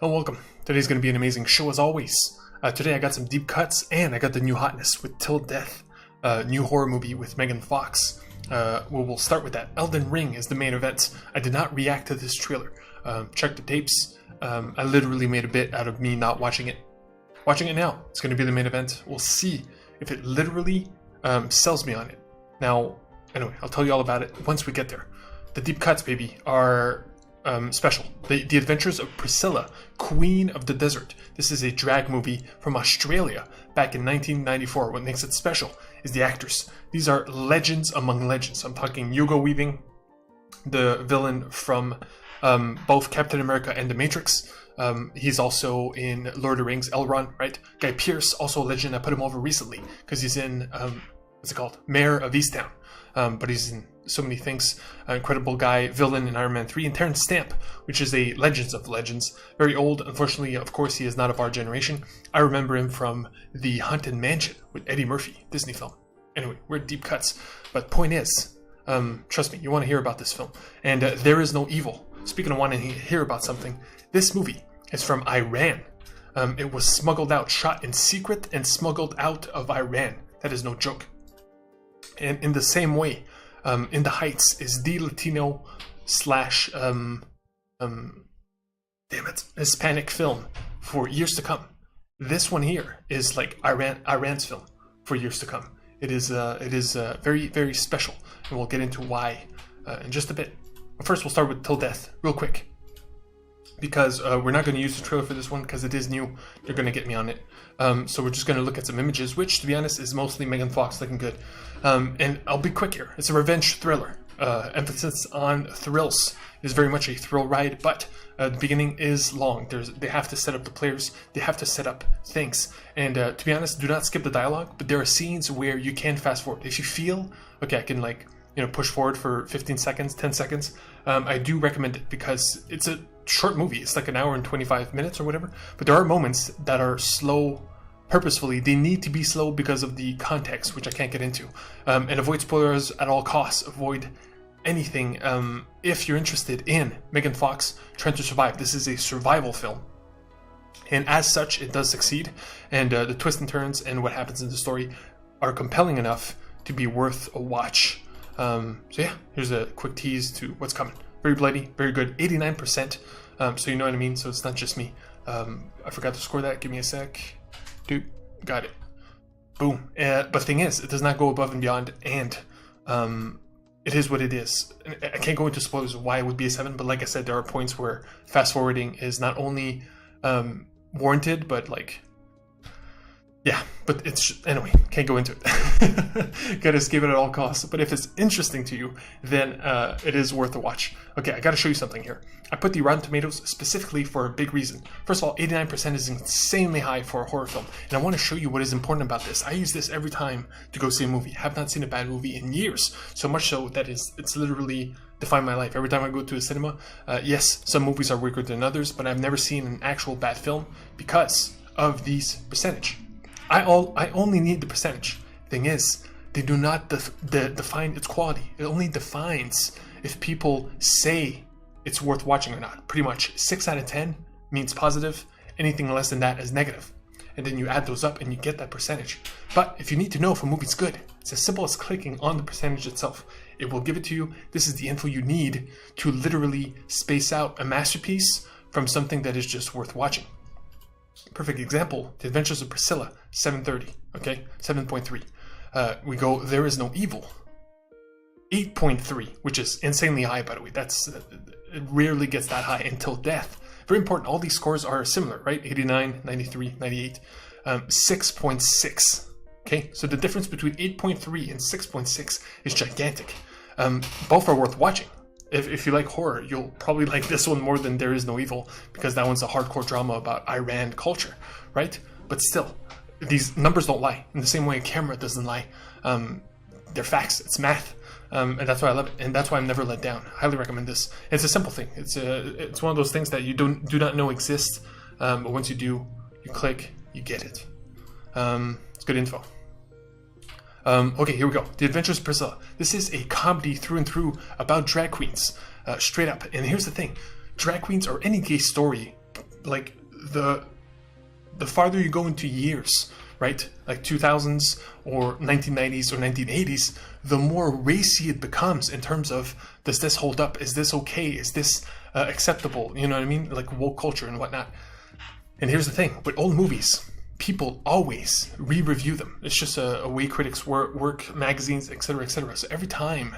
Oh, welcome. Today's going to be an amazing show as always. Today I got some deep cuts and I got the new hotness with Till Death, new horror movie with Megan Fox. We'll start with that. Elden Ring is the main event. I did not react to this trailer. Check the tapes. I literally made a bit out of me not watching it. Watching it now. It's going to be the main event. We'll see if it literally sells me on it. Now, anyway, I'll tell you all about it once we get there. The deep cuts, baby, are special. The Adventures of Priscilla, Queen of the Desert. This is a drag movie from Australia back in 1994. What makes it special is the actors. These are legends among legends. I'm talking Hugo Weaving, the villain from both Captain America and The Matrix. He's also in Lord of the Rings, Elrond, right? Guy Pearce, also a legend. I put him over recently because he's in, what's it called? Mayor of Easttown. But he's in so many things. Incredible guy, villain in Iron Man 3, and Terrence Stamp, which is a Legends of Legends. Very old, unfortunately, of course, he is not of our generation. I remember him from The Haunted Mansion with Eddie Murphy, Disney film. Anyway, we're deep cuts. But point is, trust me, you want to hear about this film. And there is no evil. Speaking of wanting to hear about something, this movie is from Iran. It was smuggled out, shot in secret, and smuggled out of Iran. That is no joke. And in the same way, In the Heights is the Latino slash Hispanic film for years to come. This one here is like Iran's film for years to come. It is very, very special, and we'll get into why in just a bit. But first, we'll start with Till Death, real quick, because we're not going to use the trailer for this one because it is new. They're going to get me on it. So we're just going to look at some images, which, to be honest, is mostly Megan Fox looking good. And I'll be quick here. It's a revenge thriller. Emphasis on thrills. It is very much a thrill ride, but the beginning is long. They have to set up the players. They have to set up things. And to be honest, do not skip the dialogue, but there are scenes where you can fast forward. If you feel, okay, I can push forward for 15 seconds, 10 seconds, I do recommend it because it's a short movie. It's like an hour and 25 minutes or whatever. But there are moments that are slow purposefully. They need to be slow because of the context, which I can't get into. And avoid spoilers at all costs. Avoid anything if you're interested in Megan Fox trying to survive. This is a survival film. And as such, it does succeed. And the twists and turns and what happens in the story are compelling enough to be worth a watch. So yeah, here's a quick tease to what's coming. Very bloody, very good, 89%, so you know what I mean, so it's not just me. I forgot to score that, give me a sec. Dude, got it. Boom. But the thing is, it does not go above and beyond, and it is what it is. I can't go into spoilers of why it would be a 7, but like I said, there are points where fast forwarding is not only warranted, but yeah, but anyway, can't go into it. Gotta escape it at all costs. But if it's interesting to you, then it is worth a watch. Okay, I gotta show you something here. I put the Rotten Tomatoes specifically for a big reason. First of all, 89% is insanely high for a horror film. And I want to show you what is important about this. I use this every time to go see a movie. I have not seen a bad movie in years. So much so that it's literally defined my life. Every time I go to a cinema, yes, some movies are weaker than others, but I've never seen an actual bad film because of these percentage. I only need the percentage. Thing is, they do not define its quality. It only defines if people say it's worth watching or not. Pretty much 6 out of 10 means positive. Anything less than that is negative. And then you add those up and you get that percentage. But if you need to know if a movie's good, it's as simple as clicking on the percentage itself. It will give it to you. This is the info you need to literally space out a masterpiece from something that is just worth watching. Perfect example, The Adventures of Priscilla, 730, okay, 7.3. We go, There Is No Evil, 8.3, which is insanely high, by the way. It rarely gets that high until Death. Very important, all these scores are similar, right? 89, 93, 98, 6.6, okay? So the difference between 8.3 and 6.6 is gigantic. Both are worth watching. If you like horror, you'll probably like this one more than There Is No Evil, because that one's a hardcore drama about Iran culture, right? But still, these numbers don't lie. In the same way a camera doesn't lie. They're facts. It's math. And that's why I love it. And that's why I'm never let down. I highly recommend this. It's a simple thing. It's one of those things that you do not know exist. But once you do, you click, you get it. It's good info. Okay, here we go. The Adventures of Priscilla. This is a comedy through and through about drag queens. Straight up. And here's the thing. Drag queens or any gay story like the farther you go into years, right, like 2000s or 1990s or 1980s, the more racy it becomes in terms of, does this hold up? Is this okay? Is this acceptable? You know what I mean? Like woke culture and whatnot. And here's the thing, with old movies, people always re-review them. It's just a way critics work, magazines, etc., etc. So every time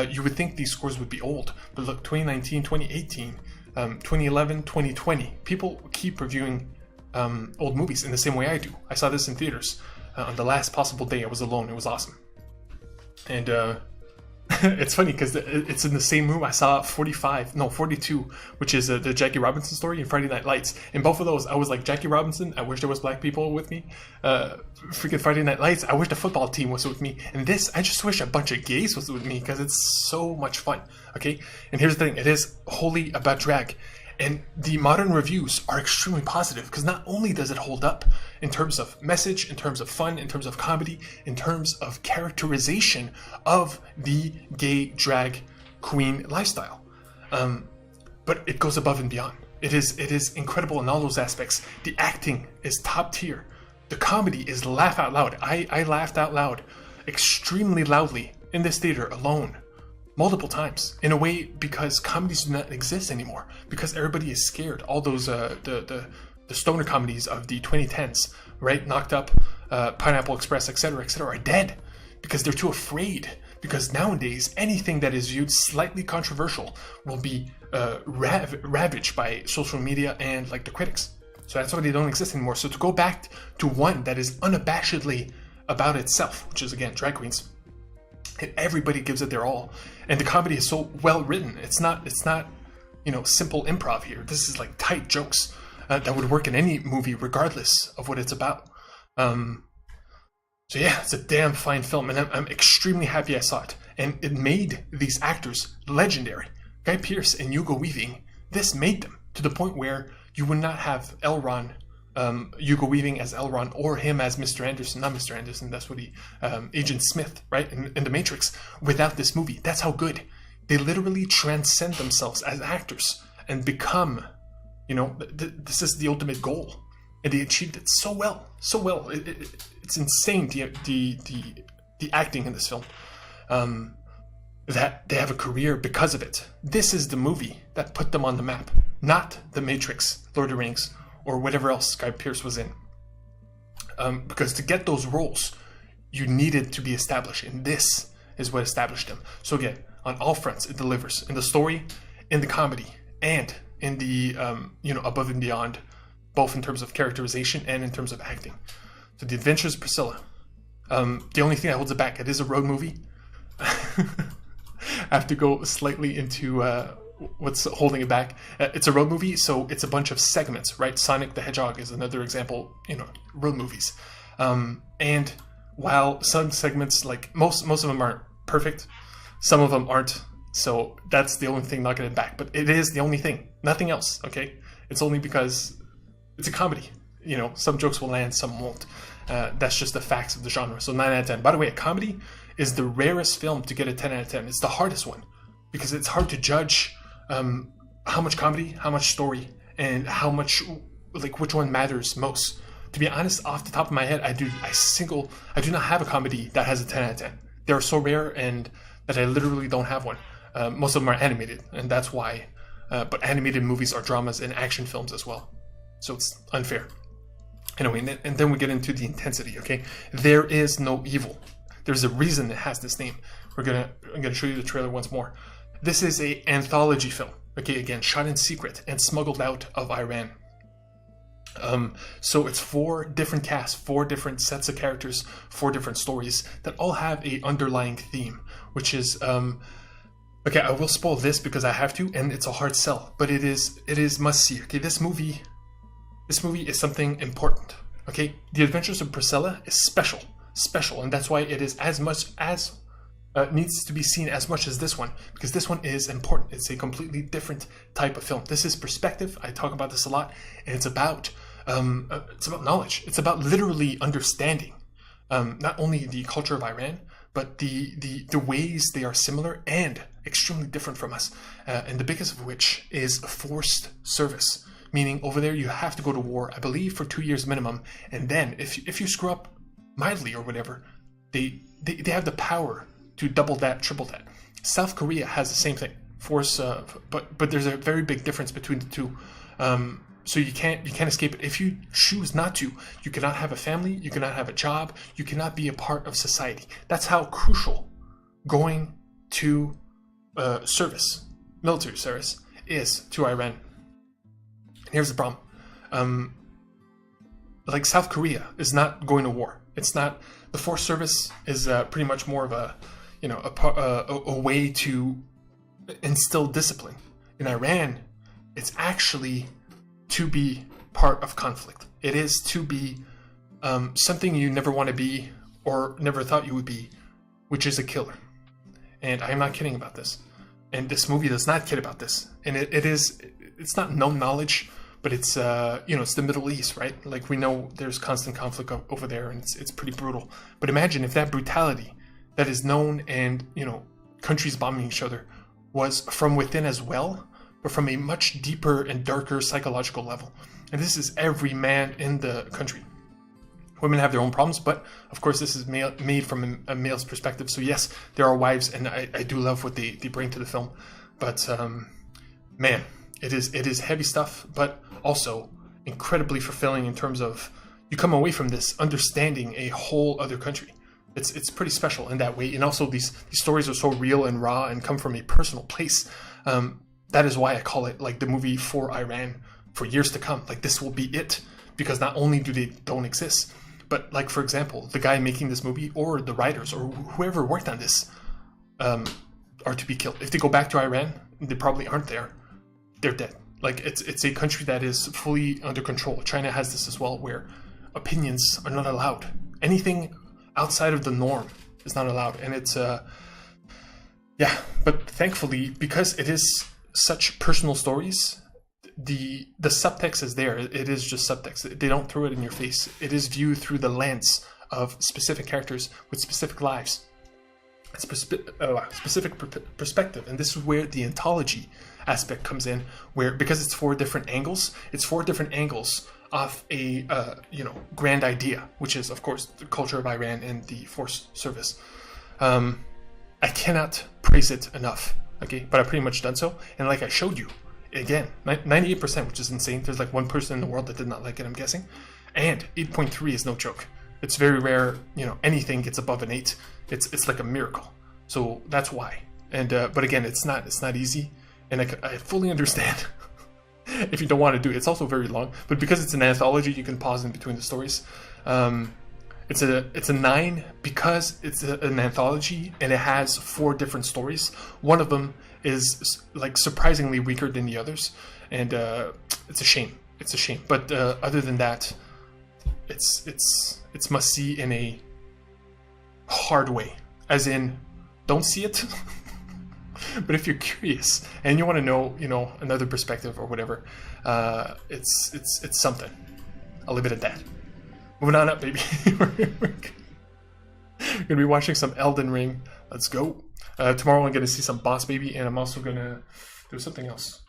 you would think these scores would be old, but look, 2019, 2018, 2011, 2020, people keep reviewing old movies in the same way I do. I saw this in theaters on the last possible day I was alone. It was awesome. And it's funny because it's in the same room I saw 42, which is the Jackie Robinson story, and Friday Night Lights. In both of those, I was like, Jackie Robinson, I wish there was black people with me. Freaking Friday Night Lights, I wish the football team was with me. And this, I just wish a bunch of gays was with me because it's so much fun. Okay? And here's the thing, it is wholly about drag. And the modern reviews are extremely positive because not only does it hold up in terms of message, in terms of fun, in terms of comedy, in terms of characterization of the gay drag queen lifestyle, but it goes above and beyond. It is incredible in all those aspects. The acting is top tier. The comedy is laugh out loud. I laughed out loud extremely loudly in this theater alone multiple times, in a way because comedies do not exist anymore, because everybody is scared. All those the stoner comedies of the 2010s, right, Knocked Up, Pineapple Express, etc., are dead because they're too afraid. Because nowadays anything that is viewed slightly controversial will be ravaged by social media and like the critics. So that's why they don't exist anymore. So to go back to one that is unabashedly about itself, which is again drag queens, and everybody gives it their all, and the comedy is so well written. It's not simple improv here. This is like tight jokes that would work in any movie regardless of what it's about. So yeah, it's a damn fine film, and I'm extremely happy I saw it. And it made these actors legendary. Guy Pearce and Hugo Weaving, this made them to the point where you would not have Elron, Hugo Weaving as Elron, or him as Mr. Anderson, not Mr. Anderson, that's what Agent Smith, right, in The Matrix, without this movie. That's how good. They literally transcend themselves as actors and become, this is the ultimate goal. And they achieved it so well. It's insane, the acting in this film, that they have a career because of it. This is the movie that put them on the map, not The Matrix, Lord of the Rings, or whatever else Guy Pearce was in. Because to get those roles, you needed to be established, and this is what established them. So again, on all fronts, it delivers in the story, in the comedy, and in the above and beyond, both in terms of characterization and in terms of acting. So The Adventures of Priscilla. The only thing that holds it back, it is a road movie. I have to go slightly into what's holding it back. It's a road movie, so it's a bunch of segments, right? Sonic the Hedgehog is another example, road movies. And while some segments, like most of them aren't perfect, some of them aren't. So that's the only thing knocking it back. But it is the only thing, nothing else, okay? It's only because it's a comedy. Some jokes will land, some won't. That's just the facts of the genre. So 9 out of 10. By the way, a comedy is the rarest film to get a 10 out of 10. It's the hardest one because it's hard to judge how much comedy, how much story, and how much, which one matters most. To be honest, off the top of my head, I do not have a comedy that has a 10 out of 10. They're so rare and that I literally don't have one. Most of them are animated, and that's why. But animated movies are dramas and action films as well. So it's unfair. Anyway, and then we get into the intensity, okay? There is no evil. There's a reason it has this name. I'm gonna show you the trailer once more. This is a anthology film, okay? Again, shot in secret and smuggled out of Iran. So it's 4 different casts, 4 different sets of characters, 4 different stories that all have a underlying theme, which is okay, I will spoil this because I have to, and it's a hard sell, but it is must see. Okay, this movie is something important. Okay, The Adventures of Priscilla is special, and that's why it is as much as needs to be seen as much as this one, because this one is important. It's a completely different type of film. This is perspective. I talk about this a lot, and it's about knowledge. It's about literally understanding not only the culture of Iran, but the ways they are similar and extremely different from us, and the biggest of which is forced service, meaning over there you have to go to war, I believe, for 2 years minimum, and then if you screw up mildly or whatever, they have the power to double that, triple that. South Korea has the same thing. But there's a very big difference between the two. So you can't escape it. If you choose not to, you cannot have a family, you cannot have a job, you cannot be a part of society. That's how crucial going to military service, is to Iran. Here's the problem. Like South Korea is not going to war. It's not. The forced service is pretty much more of a way to instill discipline. In Iran, it's actually to be part of conflict. It is to be something you never want to be or never thought you would be, which is a killer. And I'm not kidding about this. And this movie does not kid about this. And it's not known knowledge, but it's it's the Middle East, right? Like, we know there's constant conflict over there, and it's pretty brutal. But imagine if that brutality that is known, and countries bombing each other, was from within as well, but from a much deeper and darker psychological level. And this is every man in the country. Women have their own problems, but of course this is made from a male's perspective. So yes, there are wives, and I do love what they bring to the film. But man, it is heavy stuff, but also incredibly fulfilling in terms of you come away from this understanding a whole other country. It's pretty special in that way. And also these stories are so real and raw and come from a personal place. That is why I call it like the movie for Iran for years to come. Like, this will be it, because not only do they don't exist, but like, for example, the guy making this movie or the writers or whoever worked on this are to be killed. If they go back to Iran, they probably aren't there. They're dead. Like, it's a country that is fully under control. China has this as well, where opinions are not allowed. Anything outside of the norm is not allowed. And it's but thankfully, because it is such personal stories, the subtext is there. It is just subtext. They don't throw it in your face. It is viewed through the lens of specific characters with specific lives, specific perspective. And this is where the anthology aspect comes in, where, because it's four different angles off a grand idea, which is, of course, the culture of Iran and the force service. I cannot praise it enough, okay? But I pretty much done so. And like I showed you, again, 98%, which is insane. There's like one person in the world that did not like it, I'm guessing. And 8.3 is no joke. It's very rare, anything gets above an 8. It's like a miracle. So that's why. And but again, it's not easy. And I fully understand if you don't want to do it. It's also very long, but because it's an anthology, you can pause in between the stories. It's a 9 because it's an anthology and it has 4 different stories. One of them is like surprisingly weaker than the others, and it's a shame. It's a shame. But other than that, it's must see in a hard way, as in, don't see it. But if you're curious and you want to know, another perspective or whatever, it's something. I'll leave it at that. Moving on up, baby. We're gonna be watching some Elden Ring. Let's go. Tomorrow I'm gonna see some Boss Baby, and I'm also gonna do something else.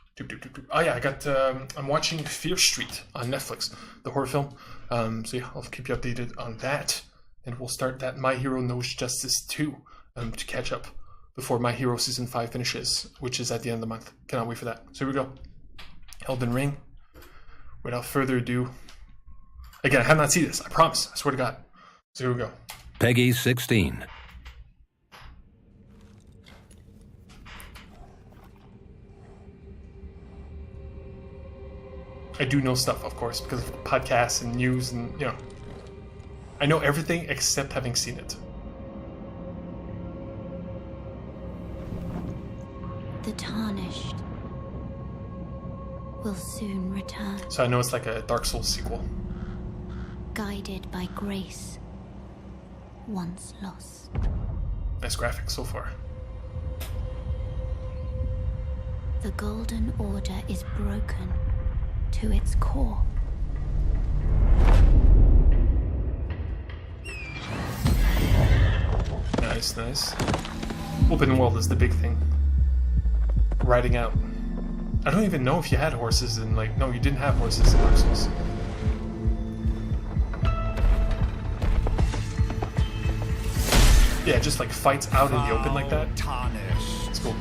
Oh yeah, I'm watching Fear Street on Netflix, the horror film. So yeah, I'll keep you updated on that, and we'll start that My Hero Knows Justice 2 to catch up before My Hero Season 5 finishes, which is at the end of the month. Cannot wait for that. So here we go. Elden Ring. Without further ado. Again, I have not seen this. I promise. I swear to God. So here we go. Peggy 16. I do know stuff, of course, because of podcasts and news and, I know everything except having seen it. The Tarnished will soon return. So I know it's like a Dark Souls sequel. Guided by grace, once lost. Nice graphics so far. The Golden Order is broken to its core. Nice. Open world is the big thing. Riding out. I don't even know if you had horses in, like, no, you didn't have horses in Dark Souls. Yeah, just like fights out in the open like that. It's cool.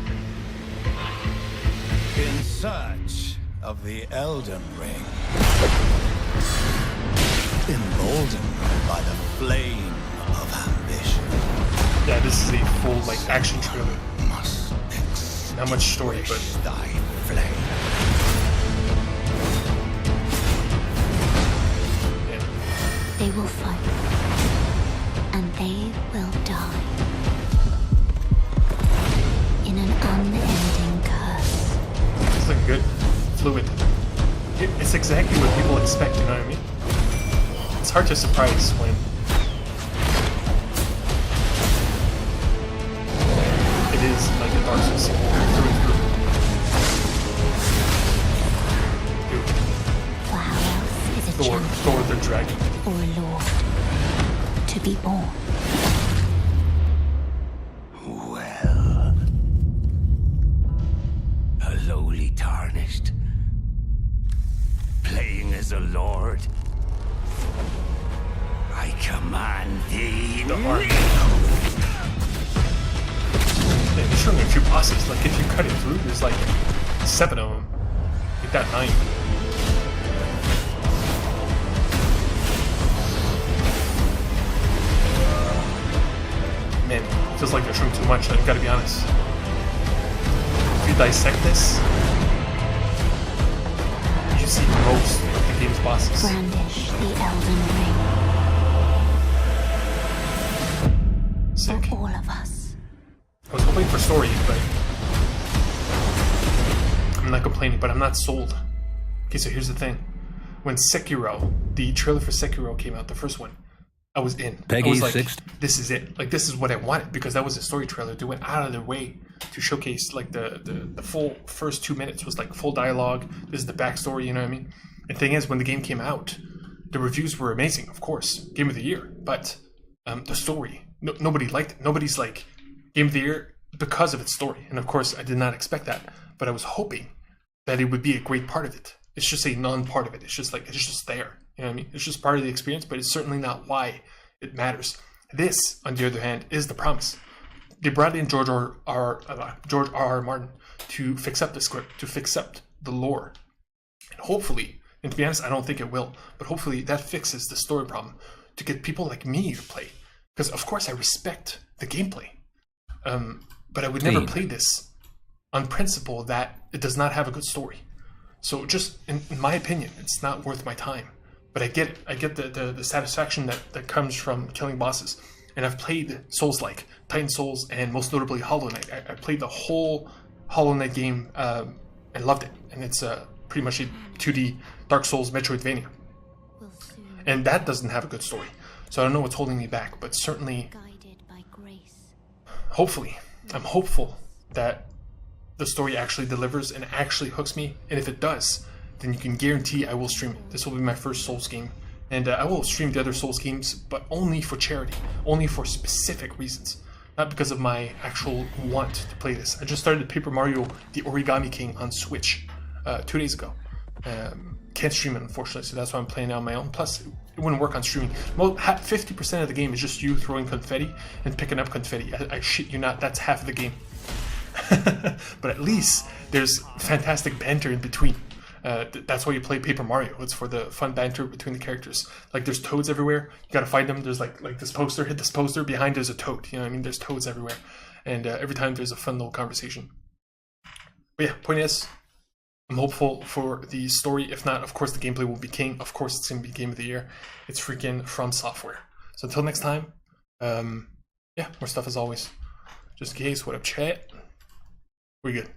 In search of the Elden Ring. Emboldened by the flame of ambition. Yeah, this is a full, like, action trailer. Not much story, but... thy flame. Yeah. They will fight, and they will die. In an unending curse. It's looking good. Fluid. It's exactly what people expect, you know what I mean? It's hard to surprise when... it is like a Dark Souls sequel through and through. Dude. For how else is a champion Thor the Dragon. or a lord to be born? Well, a lowly tarnished, playing as a lord. I command thee. The art. Yeah, there's showing a few bosses. Like, if you cut it through, there's like 7 of them. Like that 9. Man, it feels like they're showing too much, I've gotta be honest. If you dissect this, you see most of the game's bosses. Brandish the Elden Ring. Sick. For all of us. I was hoping for story, but I'm not complaining, but I'm not sold. Okay, so here's the thing. When Sekiro, the trailer for Sekiro came out, the first one, I was in. Peggy I was like, 6. this is it. Like, this is what I wanted, because that was a story trailer. They went out of their way to showcase, like, the full first 2 minutes was, like, full dialogue. This is the backstory, you know what I mean? And the thing is, when the game came out, the reviews were amazing, of course. Game of the year. But the story, nobody liked it. Nobody's like, Game of the Year because of its story. And of course, I did not expect that. But I was hoping that it would be a great part of it. It's just a non-part of it. It's just like, it's just there. You know what I mean? It's just part of the experience, but it's certainly not why it matters. This, on the other hand, is the promise. They brought in George R.R. Martin to fix up the script, to fix up the lore. And hopefully, and to be honest, I don't think it will, but hopefully that fixes the story problem to get people like me to play. Because of course I respect the gameplay. But I would never play this on principle that it does not have a good story. So just, in my opinion, it's not worth my time. But I get it. I get the satisfaction that comes from killing bosses. And I've played Souls-like, Titan Souls, and most notably Hollow Knight. I played the whole Hollow Knight game and loved it. And it's pretty much a 2D Dark Souls Metroidvania. And that doesn't have a good story. So I don't know what's holding me back, but certainly, hopefully, I'm hopeful that the story actually delivers and actually hooks me. And if it does, then you can guarantee I will stream it. This will be my first Souls game. And I will stream the other Souls games, but only for charity, only for specific reasons. Not because of my actual want to play this. I just started Paper Mario The Origami King on Switch 2 days ago. Can't stream it, unfortunately, so that's why I'm playing it on my own. Plus, it wouldn't work on streaming. 50% of the game is just you throwing confetti and picking up confetti. I shit you not, that's half of the game. But at least there's fantastic banter in between. That's why you play Paper Mario. It's for the fun banter between the characters. Like, there's toads everywhere. You gotta find them. There's like this poster. Hit this poster. Behind there's a toad. You know what I mean? There's toads everywhere. And every time there's a fun little conversation. But yeah, point is, I'm hopeful for the story. If not, of course the gameplay will be king. Of course it's gonna be Game of the Year. It's freaking From Software. So until next time, yeah, more stuff as always. Just in case, what up, chat? We're good.